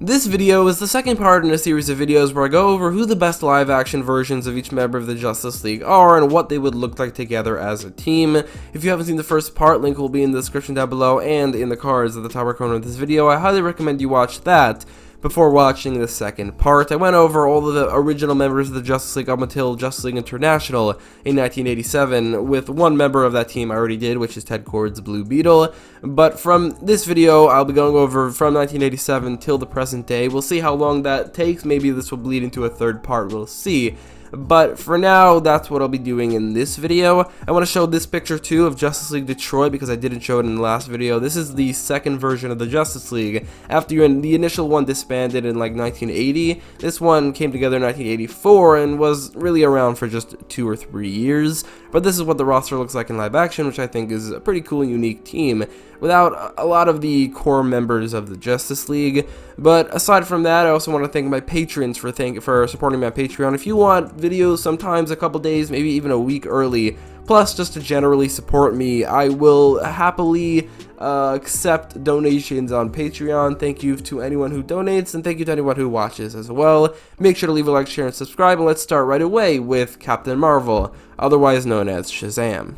This video is the second part in a series of videos where I go over who the best live action versions of each member of the Justice League are and what they would look like together as a team. If you haven't seen the first part, link will be in the description down below and in the cards at the top right corner of this video. I highly recommend you watch that before watching the second part. I went over all of the original members of the Justice League up until Justice League International in 1987, with one member of that team I already did, which is Ted Kord's Blue Beetle. But from this video, I'll be going over from 1987 till the present day. We'll see how long that takes. Maybe this will bleed into a third part, we'll see. But for now, that's what I'll be doing in this video. I want to show this picture too of Justice League Detroit because I didn't show it in the last video. This is the second version of the Justice League. After the initial one disbanded in like 1980, this one came together in 1984 and was really around for just 2 or 3 years. But this is what the roster looks like in live action, which I think is a pretty cool and unique team, without a lot of the core members of the Justice League. But aside from that, I also want to thank my patrons for supporting me on Patreon. If you want videos sometimes a couple days, maybe even a week early, plus just to generally support me, I will happily accept donations on Patreon. Thank you to anyone who donates, and thank you to anyone who watches as well. Make sure to leave a like, share, and subscribe, and let's start right away with Captain Marvel, otherwise known as Shazam.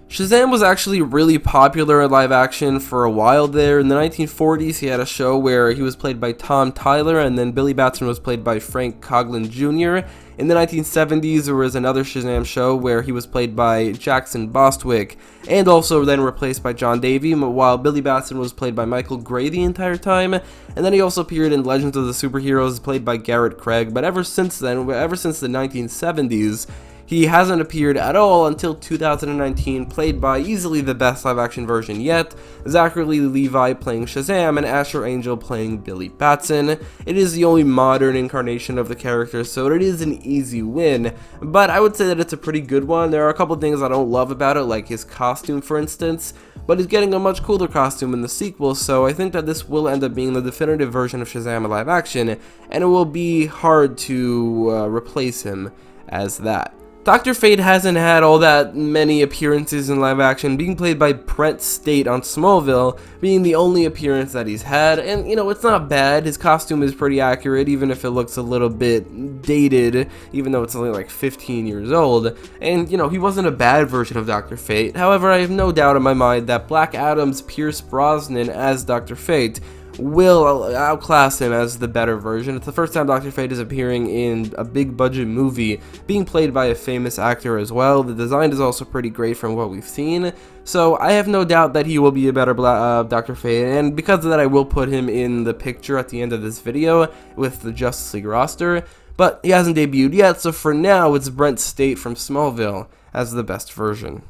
Shazam was actually really popular in live action for a while there. In the 1940s, he had a show where he was played by Tom Tyler, and then Billy Batson was played by Frank Coughlin Jr. In the 1970s, there was another Shazam show where he was played by Jackson Bostwick, and also then replaced by John Davey, while Billy Batson was played by Michael Gray the entire time. And then he also appeared in Legends of the Superheroes, played by Garrett Craig. But ever since then, ever since the 1970s, he hasn't appeared at all until 2019, played by easily the best live-action version yet, Zachary Levi playing Shazam and Asher Angel playing Billy Batson. It is the only modern incarnation of the character, so it is an easy win, but I would say that it's a pretty good one. There are a couple things I don't love about it, like his costume for instance, but he's getting a much cooler costume in the sequel, so I think that this will end up being the definitive version of Shazam in live action, and it will be hard to replace him as that. Dr. Fate hasn't had all that many appearances in live action, being played by Brent State on Smallville being the only appearance that he's had, and you know, it's not bad. His costume is pretty accurate, even if it looks a little bit dated, even though it's only like 15 years old, and you know, he wasn't a bad version of Dr. Fate. However, I have no doubt in my mind that Black Adam's Pierce Brosnan as Dr. Fate will outclass him as the better version. It's the first time Dr. Fate is appearing in a big budget movie, being played by a famous actor as well. The design is also pretty great from what we've seen, so I have no doubt that he will be a better Dr. Fate, and because of that I will put him in the picture at the end of this video with the Justice League roster, but he hasn't debuted yet, so for now it's Brent State from Smallville as the best version.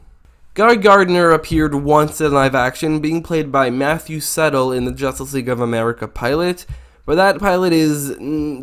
Gardner appeared once in live action, being played by Matthew Settle in the Justice League of America pilot, but that pilot is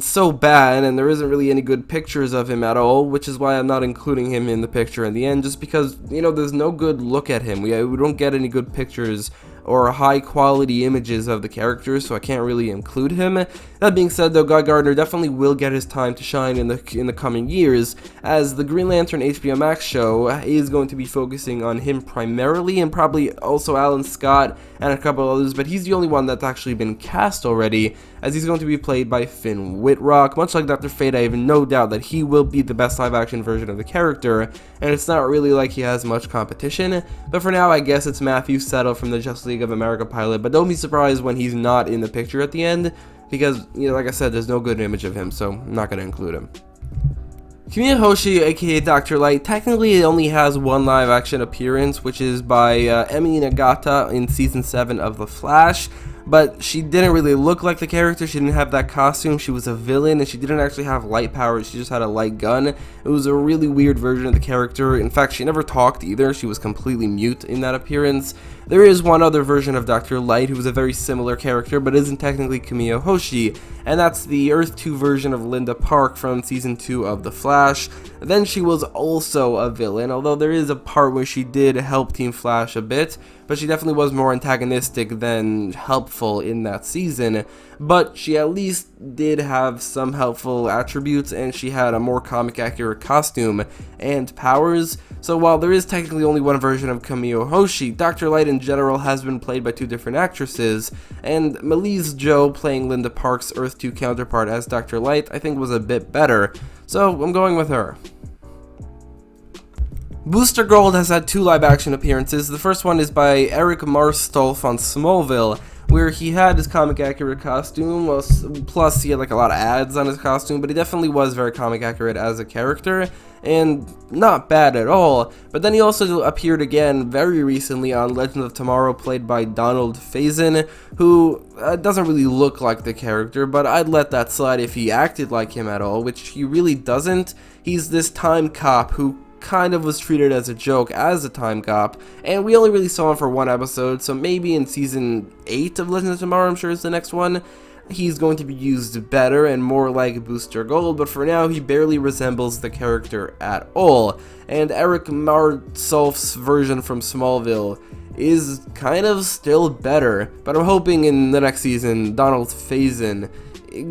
so bad and there isn't really any good pictures of him at all, which is why I'm not including him in the picture in the end, just because, you know, there's no good look at him. We don't get any good pictures or high quality images of the characters, so I can't really include him. That being said though, Gardner definitely will get his time to shine in the coming years, as the Green Lantern HBO Max show is going to be focusing on him primarily, and probably also Alan Scott and a couple others, but he's the only one that's actually been cast already, as he's going to be played by Finn Wittrock. Much like Dr. Fate, I have no doubt that he will be the best live action version of the character, and it's not really like he has much competition, but for now I guess it's Matthew Settle from the Justice League of America pilot, but don't be surprised when he's not in the picture at the end, because, you know, like I said, there's no good image of him, so I'm not going to include him. Kamiya Hoshi, aka Dr. Light, technically only has one live action appearance, which is by Emi Nagata in Season 7 of The Flash, but she didn't really look like the character. She didn't have that costume. She was a villain, and she didn't actually have light powers. She just had a light gun. It was a really weird version of the character. In fact, she never talked either. She was completely mute in that appearance. There is one other version of Dr. Light who is a very similar character, but isn't technically Kamiya Hoshi, and that's the Earth 2 version of Linda Park from Season 2 of The Flash. Then she was also a villain, although there is a part where she did help Team Flash a bit, but she definitely was more antagonistic than helpful in that season. But she at least did have some helpful attributes, and she had a more comic accurate costume and powers. So while there is technically only one version of Kamiyo Hoshi, Dr. Light in general has been played by 2 different actresses, and Melise Joe playing Linda Park's Earth 2 counterpart as Dr. Light I think was a bit better, so I'm going with her. Booster Gold has had 2 live-action appearances. The first one is by Eric Marstolf on Smallville, where he had his comic-accurate costume, plus he had like a lot of ads on his costume, but he definitely was very comic-accurate as a character, and not bad at all. But then he also appeared again very recently on Legend of Tomorrow, played by Donald Faison, who doesn't really look like the character, but I'd let that slide if he acted like him at all, which he really doesn't. He's this time cop who kind of was treated as a joke as a time cop, and we only really saw him for 1 episode, so maybe in season 8 of Legends of Tomorrow, I'm sure is the next one, he's going to be used better and more like Booster Gold, but for now he barely resembles the character at all. And Eric Marstolf's version from Smallville is kind of still better, but I'm hoping in the next season Donald Faison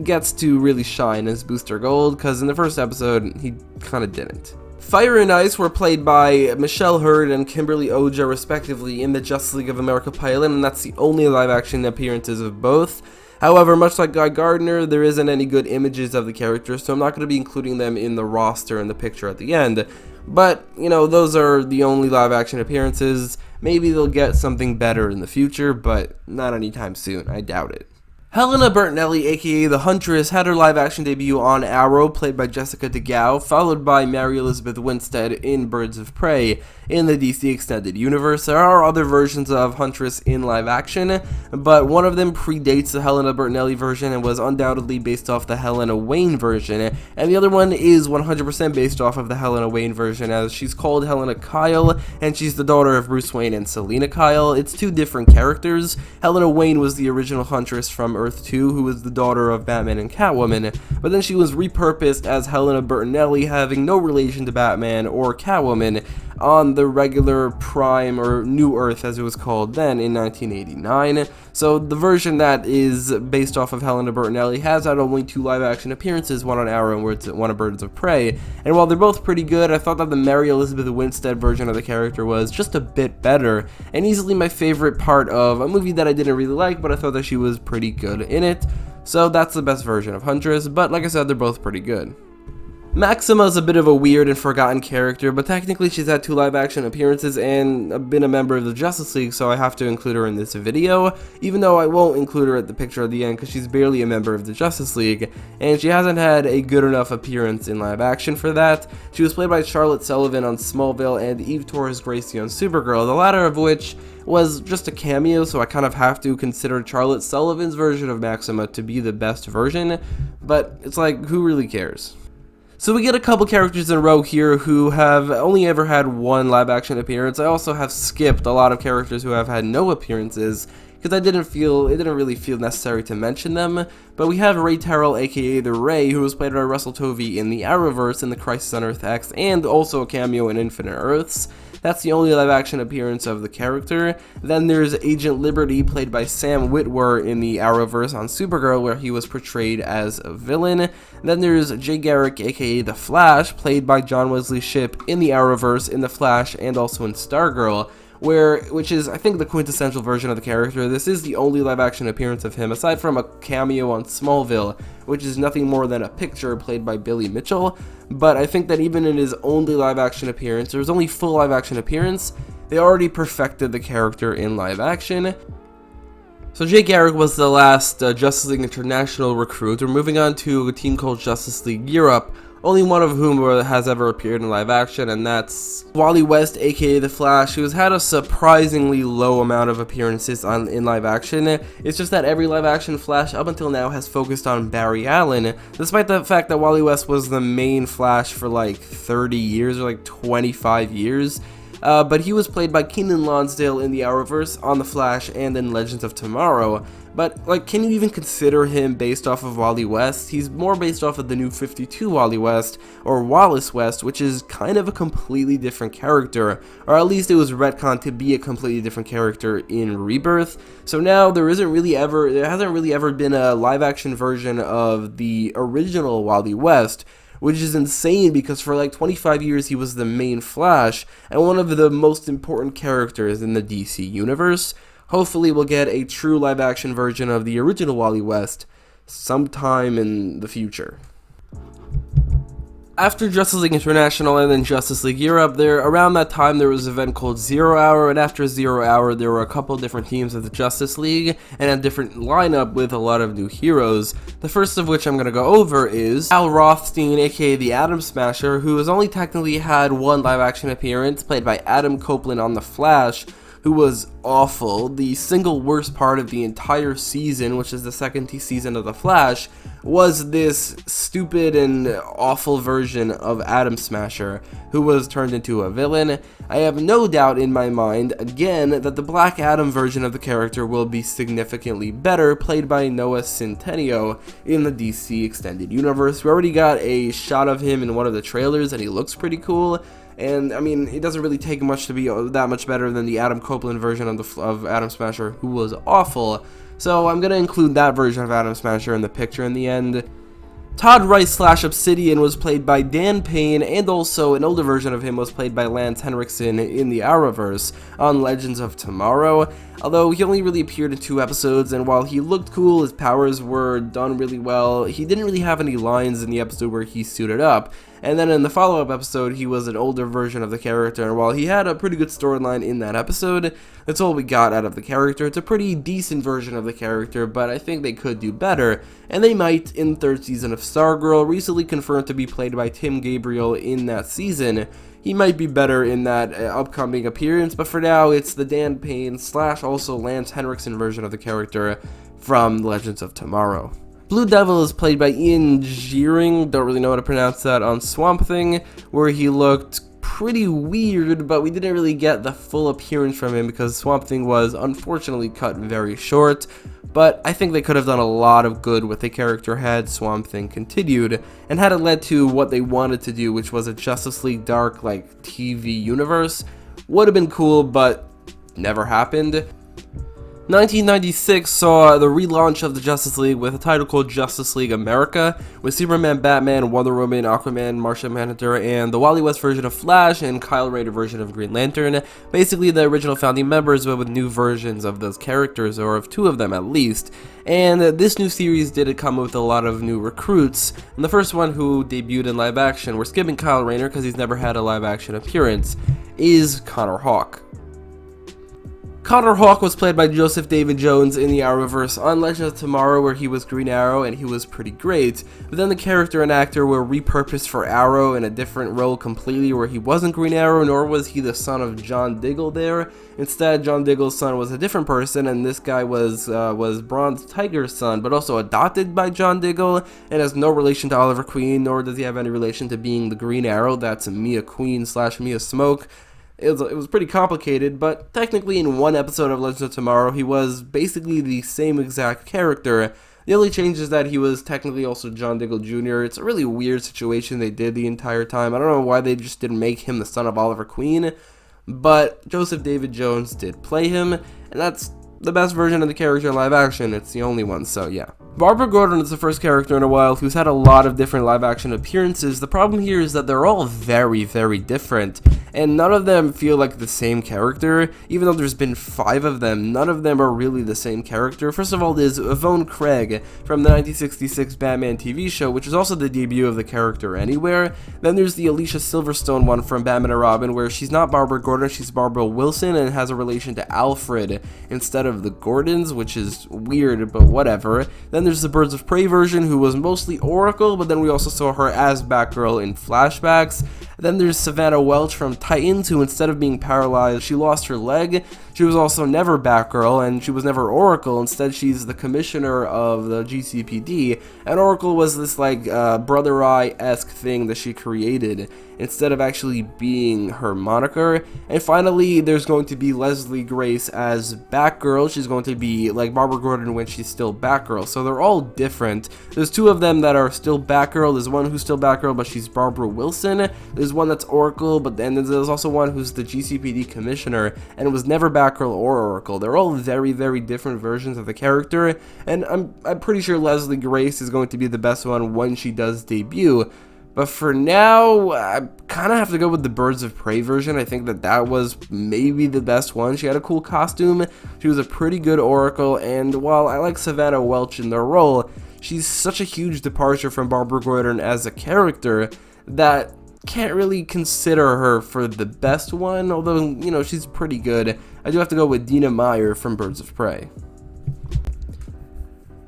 gets to really shine as Booster Gold, because in the first episode he kind of didn't. Fire and Ice were played by Michelle Hurd and Kimberly Oja respectively in the Justice League of America pilot, and that's the only live-action appearances of both. However, much like Guy Gardner, there isn't any good images of the characters, so I'm not going to be including them in the roster in the picture at the end. But, you know, those are the only live-action appearances. Maybe they'll get something better in the future, but not anytime soon. I doubt it. Helena Bertinelli, aka the Huntress, had her live-action debut on Arrow, played by Jessica DeGao, followed by Mary Elizabeth Winstead in Birds of Prey. In the DC Extended Universe, there are other versions of Huntress in live-action, but one of them predates the Helena Bertinelli version and was undoubtedly based off the Helena Wayne version, and the other one is 100% based off of the Helena Wayne version, as she's called Helena Kyle, and she's the daughter of Bruce Wayne and Selina Kyle. It's 2 different characters. Helena Wayne was the original Huntress from Earth 2, who was the daughter of Batman and Catwoman, but then she was repurposed as Helena Bertinelli, having no relation to Batman or Catwoman, on the regular Prime, or New Earth as it was called then, in 1989. So the version that is based off of Helena Bertinelli has had only 2 live-action appearances, one on Arrow and one on Birds of Prey, and while they're both pretty good, I thought that the Mary Elizabeth Winstead version of the character was just a bit better, and easily my favorite part of a movie that I didn't really like, but I thought that she was pretty good in it. So that's the best version of Huntress, but like I said, they're both pretty good. Maxima is a bit of a weird and forgotten character, but technically she's had 2 live-action appearances and been a member of the Justice League, so I have to include her in this video, even though I won't include her at the picture at the end because she's barely a member of the Justice League, and she hasn't had a good enough appearance in live-action for that. She was played by Charlotte Sullivan on Smallville and Eve Torres Gracie on Supergirl, the latter of which was just a cameo, so I kind of have to consider Charlotte Sullivan's version of Maxima to be the best version, but it's like, who really cares? So we get a couple characters in a row here who have only ever had 1 live-action appearance. I also have skipped a lot of characters who have had no appearances, because it didn't really feel necessary to mention them. But we have Ray Terrell, aka the Ray, who was played by Russell Tovey in the Arrowverse in the Crisis on Earth X, and also a cameo in Infinite Earths. That's the only live-action appearance of the character. Then there's Agent Liberty, played by Sam Witwer in the Arrowverse on Supergirl, where he was portrayed as a villain. Then there's Jay Garrick, aka The Flash, played by John Wesley Shipp in the Arrowverse, in The Flash, and also in Stargirl, which is, I think, the quintessential version of the character. This is the only live-action appearance of him, aside from a cameo on Smallville, which is nothing more than a picture played by Billy Mitchell. But I think that even in his only live-action appearance, there was only full live-action appearance, they already perfected the character in live-action. So Jay Garrick was the last Justice League International recruit. We're moving on to a team called Justice League Europe, only one of whom has ever appeared in live action, and that's Wally West, aka The Flash, who has had a surprisingly low amount of appearances in live action. It's just that every live action Flash up until now has focused on Barry Allen, despite the fact that Wally West was the main Flash for like 30 years or like 25 years. But he was played by Keenan Lonsdale in the Arrowverse, on The Flash, and in Legends of Tomorrow. but like, can you even consider him based off of Wally West? He's more based off of the New 52 Wally West, or Wallace West, which is kind of a completely different character, or at least it was retconned to be a completely different character in Rebirth. So now there hasn't really ever been a live action version of the original Wally West, which is insane because for like 25 years he was the main Flash and one of the most important characters in the DC universe. Hopefully we'll get a true live action version of the original Wally West sometime in the future. After Justice League International and then Justice League Europe, around that time there was an event called 0 Hour, and after 0 Hour there were a couple different teams of the Justice League and a different lineup with a lot of new heroes. The first of which I'm going to go over is Al Rothstein, aka the Atom Smasher, who has only technically had one live action appearance, played by Adam Copeland on The Flash, who was awful. The single worst part of the entire season, which is the second season of The Flash, was this stupid and awful version of Atom Smasher, who was turned into a villain. I have no doubt in my mind, again, that the Black Adam version of the character will be significantly better, played by Noah Centineo in the DC Extended Universe. We already got a shot of him in one of the trailers, and he looks pretty cool. And I mean, it doesn't really take much to be that much better than the Adam Copeland version of Atom Smasher, who was awful. So I'm gonna include that version of Atom Smasher in the picture in the end. Todd Rice / Obsidian was played by Dan Payne, and also an older version of him was played by Lance Henriksen in the Arrowverse on Legends of Tomorrow. Although he only really appeared in 2 episodes, and while he looked cool, his powers were done really well, he didn't really have any lines in the episode where he suited up. And then in the follow-up episode, he was an older version of the character, and while he had a pretty good storyline in that episode, that's all we got out of the character. It's a pretty decent version of the character, but I think they could do better, and they might in the 3rd season of Stargirl, recently confirmed to be played by Tim Gabriel in that season. He might be better in that upcoming appearance, but for now, it's the Dan Payne / also Lance Henriksen version of the character from Legends of Tomorrow. Blue Devil is played by Ian Ziering, don't really know how to pronounce that, on Swamp Thing, where he looked pretty weird, but we didn't really get the full appearance from him because Swamp Thing was unfortunately cut very short. But I think they could have done a lot of good with the character had Swamp Thing continued, and had it led to what they wanted to do, which was a Justice League Dark like TV universe. Would have been cool, but never happened. 1996 saw the relaunch of the Justice League with a title called Justice League America, with Superman, Batman, Wonder Woman, Aquaman, Martian Manhunter, and the Wally West version of Flash, and Kyle Rayner version of Green Lantern. Basically the original founding members, but with new versions of those characters, or of 2 of them at least. And this new series did come with a lot of new recruits, and the first one who debuted in live action, we're skipping Kyle Rayner because he's never had a live action appearance, is Conor Hawk. Conor Hawk was played by Joseph David Jones in the Arrowverse on Legends of Tomorrow, where he was Green Arrow, and he was pretty great, but then the character and actor were repurposed for Arrow in a different role completely, where he wasn't Green Arrow, nor was he the son of John Diggle there. Instead, John Diggle's son was a different person, and this guy was Bronze Tiger's son, but also adopted by John Diggle, and has no relation to Oliver Queen, nor does he have any relation to being the Green Arrow. That's Mia Queen / Mia Smoke. It was pretty complicated, but technically in one episode of Legends of Tomorrow, he was basically the same exact character. The only change is that he was technically also John Diggle Jr. It's a really weird situation they did the entire time. I don't know why they just didn't make him the son of Oliver Queen, but Joseph David Jones did play him, and that's the best version of the character in live action. It's the only one, so yeah. Barbara Gordon is the first character in a while who's had a lot of different live action appearances. The problem here is that they're all very, very different, and none of them feel like the same character. Even though there's been 5 of them, none of them are really the same character. First of all, there's Yvonne Craig from the 1966 Batman TV show, which is also the debut of the character anywhere. Then there's the Alicia Silverstone one from Batman and Robin, where she's not Barbara Gordon, she's Barbara Wilson, and has a relation to Alfred instead of the Gordons, which is weird, but whatever. Then there's the Birds of Prey version, who was mostly Oracle, but then we also saw her as Batgirl in flashbacks. Then there's Savannah Welch from Titans, who instead of being paralyzed, she lost her leg. She was also never Batgirl, and she was never Oracle. Instead, she's the commissioner of the GCPD, and Oracle was this like Brother Eye-esque thing that she created instead of actually being her moniker. And finally, there's going to be Leslie Grace as Batgirl. She's going to be like Barbara Gordon when she's still Batgirl. So they're all different. There's two of them that are still Batgirl. There's one who's still Batgirl, but she's Barbara Wilson. There's one that's Oracle, but then there's also one who's the GCPD commissioner, and it was never Batgirl or Oracle. They're all very, very different versions of the character, and I'm pretty sure Leslie Grace is going to be the best one when she does debut. But for now, I kind of have to go with the Birds of Prey version. I think that was maybe the best one. She had a cool costume, she was a pretty good Oracle, and while I like Savannah Welch in the role, she's such a huge departure from Barbara Gordon as a character that can't really consider her for the best one, although, you know, she's pretty good. I do have to go with Dina Meyer from Birds of Prey.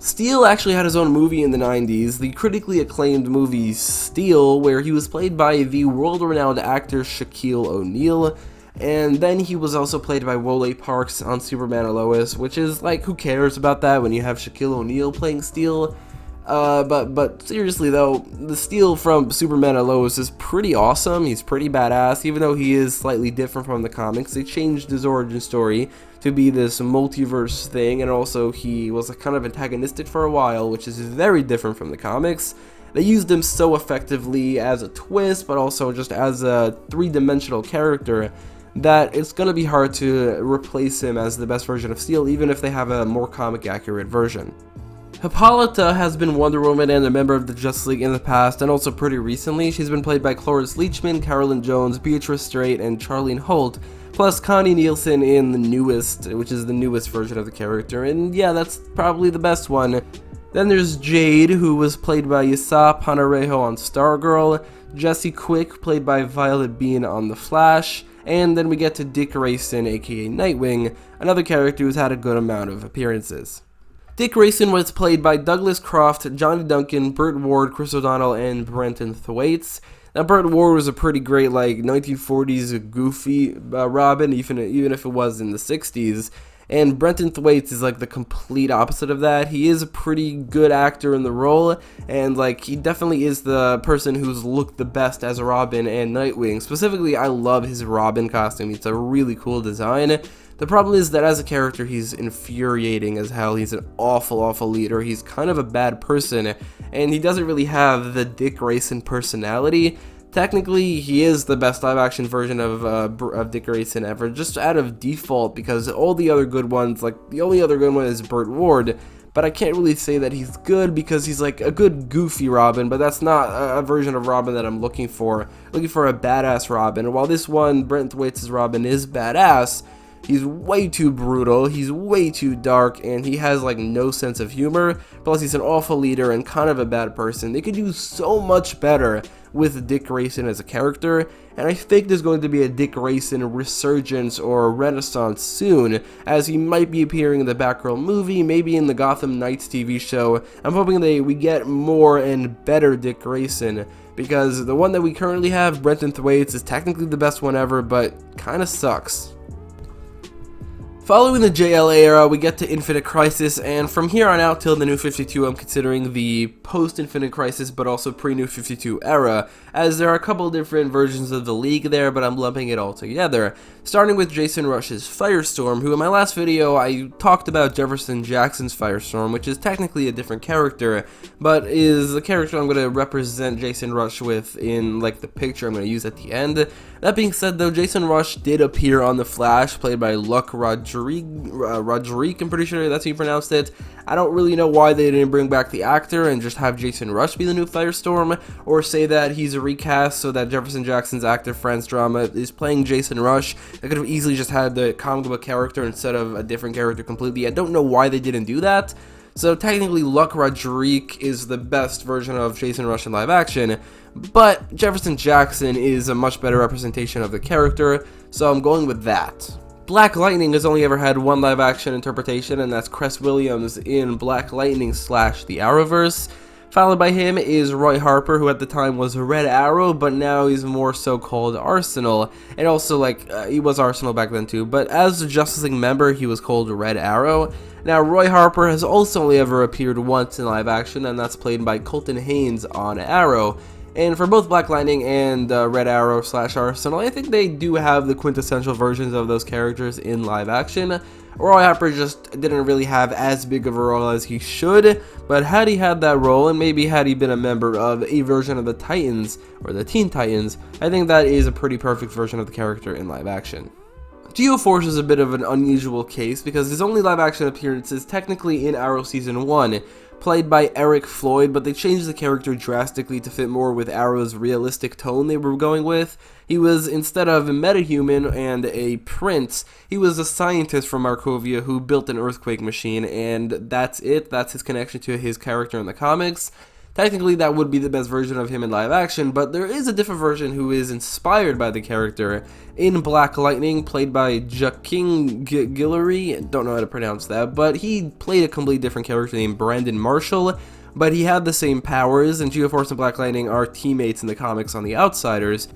Steel actually had his own movie in the 90s, the critically acclaimed movie Steel, where he was played by the world-renowned actor Shaquille O'Neal, and then he was also played by Wally Parks on Superman and Lois, which is like, who cares about that when you have Shaquille O'Neal playing Steel? But seriously though, the Steel from Superman and Lois is pretty awesome. He's pretty badass, even though he is slightly different from the comics. They changed his origin story to be this multiverse thing, and also he was kind of antagonistic for a while, which is very different from the comics. They used him so effectively as a twist, but also just as a three-dimensional character, that it's going to be hard to replace him as the best version of Steel, even if they have a more comic-accurate version. Hippolyta has been Wonder Woman and a member of the Justice League in the past, and also pretty recently. She's been played by Cloris Leachman, Carolyn Jones, Beatrice Straight, and Charlene Holt, plus Connie Nielsen in the newest, which is the newest version of the character, and yeah, that's probably the best one. Then there's Jade, who was played by Yasa Panarejo on Stargirl, Jesse Quick, played by Violet Bean on The Flash, and then we get to Dick Grayson, aka Nightwing, another character who's had a good amount of appearances. Dick Grayson was played by Douglas Croft, Johnny Duncan, Burt Ward, Chris O'Donnell, and Brenton Thwaites. Now, Burt Ward was a pretty great, like, 1940s goofy Robin, even if it was in the 60s. And Brenton Thwaites is, like, the complete opposite of that. He is a pretty good actor in the role, and, like, he definitely is the person who's looked the best as Robin and Nightwing. Specifically, I love his Robin costume. It's a really cool design. The problem is that as a character, he's infuriating as hell. He's an awful, awful leader. He's kind of a bad person, and he doesn't really have the Dick Grayson personality. Technically, he is the best live-action version of Dick Grayson ever, just out of default, because all the other good ones, like, the only other good one is Burt Ward, but I can't really say that he's good because he's, like, a good goofy Robin, but that's not a version of Robin that I'm looking for. Looking for a badass Robin, and while this one, Brenton Thwaites' Robin, is badass, he's way too brutal, he's way too dark, and he has like no sense of humor, plus he's an awful leader and kind of a bad person. They could do so much better with Dick Grayson as a character, and I think there's going to be a Dick Grayson resurgence or renaissance soon, as he might be appearing in the Batgirl movie, maybe in the Gotham Knights TV show. I'm hoping we get more and better Dick Grayson, because the one that we currently have, Brenton Thwaites, is technically the best one ever, but kinda sucks. Following the JLA era, we get to Infinite Crisis, and from here on out till the New 52, I'm considering the post-Infinite Crisis, but also pre-New 52 era, as there are a couple different versions of the League there, but I'm lumping it all together. Starting with Jason Rusch's Firestorm, who in my last video, I talked about Jefferson Jackson's Firestorm, which is technically a different character, but is the character I'm going to represent Jason Rusch with in, like, the picture I'm going to use at the end. That being said, though, Jason Rusch did appear on The Flash, played by Luc Rodrigue, I'm pretty sure that's how you pronounced it. I don't really know why they didn't bring back the actor and just have Jason Rusch be the new Firestorm, or say that he's a recast so that Jefferson Jackson's actor Franz Drama is playing Jason Rusch. They could have easily just had the comic book character instead of a different character completely. I don't know why they didn't do that. So technically, Luc Rodrigue is the best version of Jason Rusch in live action, but Jefferson Jackson is a much better representation of the character, so I'm going with that. Black Lightning has only ever had one live action interpretation, and that's Cress Williams in Black Lightning / The Arrowverse. Followed by him is Roy Harper, who at the time was Red Arrow, but now he's more so called Arsenal. And also, he was Arsenal back then too, but as a Justice League member, he was called Red Arrow. Now, Roy Harper has also only ever appeared once in live action, and that's played by Colton Haynes on Arrow. And for both Black Lightning and Red Arrow / Arsenal, I think they do have the quintessential versions of those characters in live action. Roy Harper just didn't really have as big of a role as he should, but had he had that role, and maybe had he been a member of a version of the Titans, or the Teen Titans, I think that is a pretty perfect version of the character in live action. Geoforce is a bit of an unusual case because his only live action appearance is technically in Arrow Season 1, played by Eric Floyd, but they changed the character drastically to fit more with Arrow's realistic tone they were going with. He was, instead of a metahuman and a prince, he was a scientist from Markovia who built an earthquake machine, and that's it. That's his connection to his character in the comics. Technically, that would be the best version of him in live action, but there is a different version who is inspired by the character in Black Lightning, played by Joaquin Guillory. Don't know how to pronounce that, but he played a completely different character named Brandon Marshall, but he had the same powers, and Geoforce and Black Lightning are teammates in the comics on The Outsiders,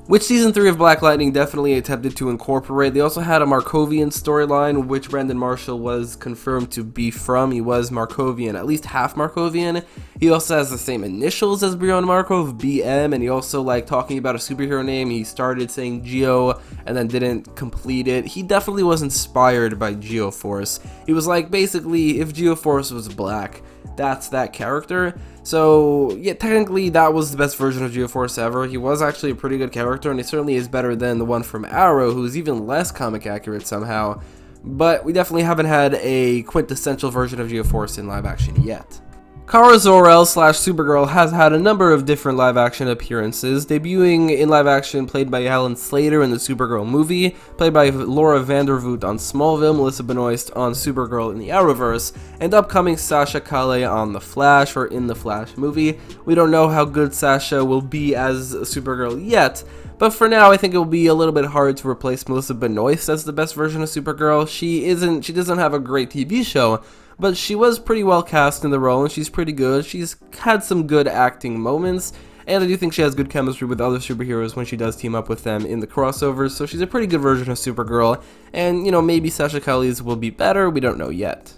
which Season 3 of Black Lightning definitely attempted to incorporate. They also had a Markovian storyline, which Brandon Marshall was confirmed to be from. He was Markovian, at least half Markovian. He also has the same initials as Brion Markov, BM, and he also, talking about a superhero name, he started saying Geo and then didn't complete it. He definitely was inspired by Geoforce. He was basically, if Geoforce was black, that's that character. So, yeah, technically that was the best version of Geoforce ever. He was actually a pretty good character, and he certainly is better than the one from Arrow, who's even less comic accurate somehow. But we definitely haven't had a quintessential version of Geoforce in live action yet. Kara Zor-El / Supergirl has had a number of different live-action appearances, debuting in live-action played by Alan Slater in the Supergirl movie, played by Laura Vandervoot on Smallville, Melissa Benoist on Supergirl in the Arrowverse, and upcoming Sasha Calle on The Flash, or in the Flash movie. We don't know how good Sasha will be as Supergirl yet, but for now, I think it will be a little bit hard to replace Melissa Benoist as the best version of Supergirl. She doesn't have a great TV show, but she was pretty well cast in the role, and she's pretty good. She's had some good acting moments, and I do think she has good chemistry with other superheroes when she does team up with them in the crossovers, so she's a pretty good version of Supergirl, and, maybe Sasha Calle's will be better, we don't know yet.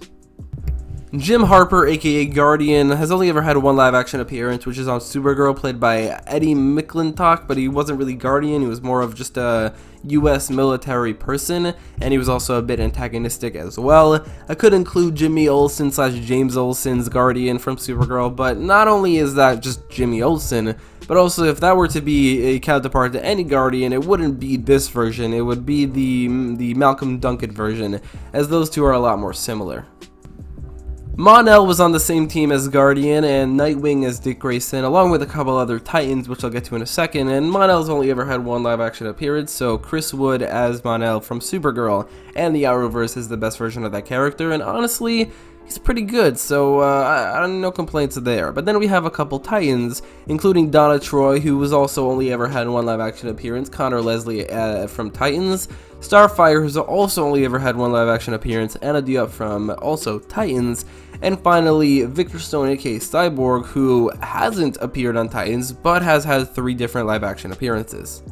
Jim Harper, aka Guardian, has only ever had one live-action appearance, which is on Supergirl, played by Eddie McClintock, but he wasn't really Guardian, he was more of just a US military person, and he was also a bit antagonistic as well. I could include Jimmy Olsen / James Olsen's Guardian from Supergirl, but not only is that just Jimmy Olsen, but also if that were to be a counterpart to any Guardian, it wouldn't be this version, it would be the Malcolm Duncan version, as those two are a lot more similar. Mon-El was on the same team as Guardian and Nightwing as Dick Grayson, along with a couple other Titans, which I'll get to in a second, and Mon-El's only ever had one live-action appearance, so Chris Wood as Mon-El from Supergirl, and the Arrowverse is the best version of that character, and honestly, he's pretty good, so I no complaints there. But then we have a couple Titans, including Donna Troy, who was also only ever had one live-action appearance, Connor Leslie from Titans, Starfire, who's also only ever had one live-action appearance, Anna Diop from also Titans, and finally Victor Stone, aka Cyborg, who hasn't appeared on Titans, but has had 3 different live-action appearances.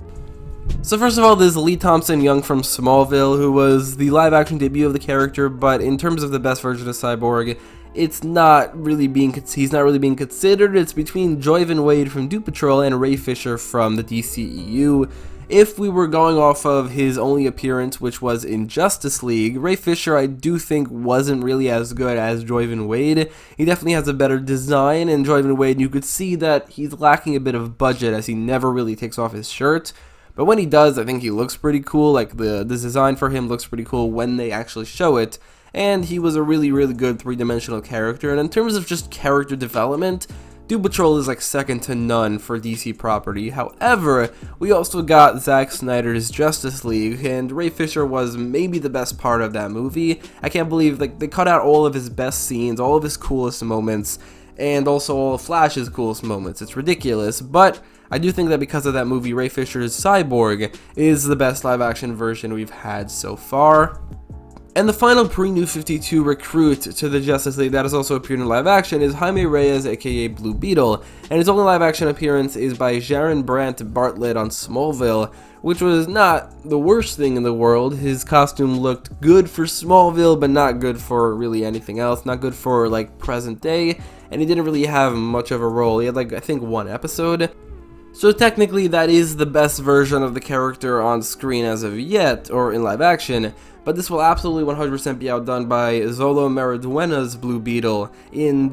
So first of all, there's Lee Thompson Young from Smallville, who was the live-action debut of the character, but in terms of the best version of Cyborg, he's not really being considered. It's between Joyvan Wade from Doom Patrol and Ray Fisher from the DCEU. If we were going off of his only appearance, which was in Justice League, Ray Fisher I do think wasn't really as good as Joyvan Wade. He definitely has a better design, and Joyvan Wade, you could see that he's lacking a bit of budget as he never really takes off his shirt. But when he does, I think he looks pretty cool. The design for him looks pretty cool when they actually show it. And he was a really, really good 3-dimensional character. And in terms of just character development, Doom Patrol is second to none for DC property. However, we also got Zack Snyder's Justice League, and Ray Fisher was maybe the best part of that movie. I can't believe they cut out all of his best scenes, all of his coolest moments, and also all of Flash's coolest moments. It's ridiculous, but I do think that because of that movie, Ray Fisher's Cyborg is the best live-action version we've had so far. And the final pre-New 52 recruit to the Justice League that has also appeared in live action is Jaime Reyes, aka Blue Beetle, and his only live action appearance is by Jaron Brandt Bartlett on Smallville, which was not the worst thing in the world. His costume looked good for Smallville, but not good for really anything else, not good for like present day, and he didn't really have much of a role. He had like, I think, one episode. So technically that is the best version of the character on screen as of yet, or in live action, but this will absolutely 100% be outdone by Zolo Mariduena's Blue Beetle in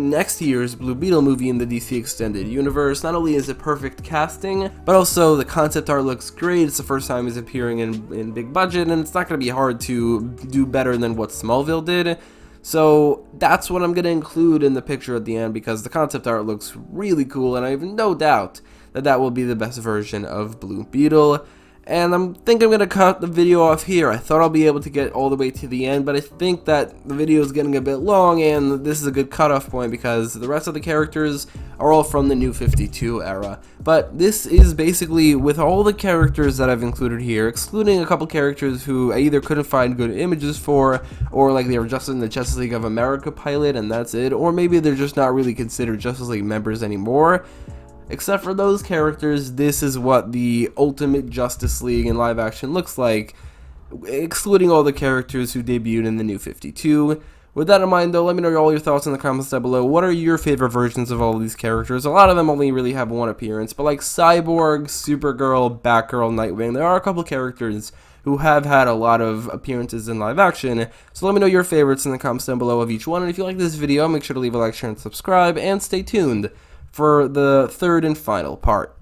next year's Blue Beetle movie in the DC Extended Universe. Not only is it perfect casting, but also the concept art looks great. It's the first time he's appearing in big budget, and it's not going to be hard to do better than what Smallville did. So that's what I'm going to include in the picture at the end, because the concept art looks really cool, and I have no doubt that that will be the best version of Blue Beetle. And I think I'm going to cut the video off here. I thought I'll be able to get all the way to the end, but I think that the video is getting a bit long, and this is a good cutoff point because the rest of the characters are all from the New 52 era. But this is basically, with all the characters that I've included here, excluding a couple characters who I either couldn't find good images for, or like they were just in the Justice League of America pilot and that's it, or maybe they're just not really considered Justice League members anymore. Except for those characters, this is what the ultimate Justice League in live action looks like, excluding all the characters who debuted in the New 52. With that in mind, though, let me know all your thoughts in the comments down below. What are your favorite versions of all of these characters? A lot of them only really have one appearance, but like Cyborg, Supergirl, Batgirl, Nightwing, there are a couple characters who have had a lot of appearances in live action, so let me know your favorites in the comments down below of each one, and if you like this video, make sure to leave a like, share, and subscribe, and stay tuned for the third and final part.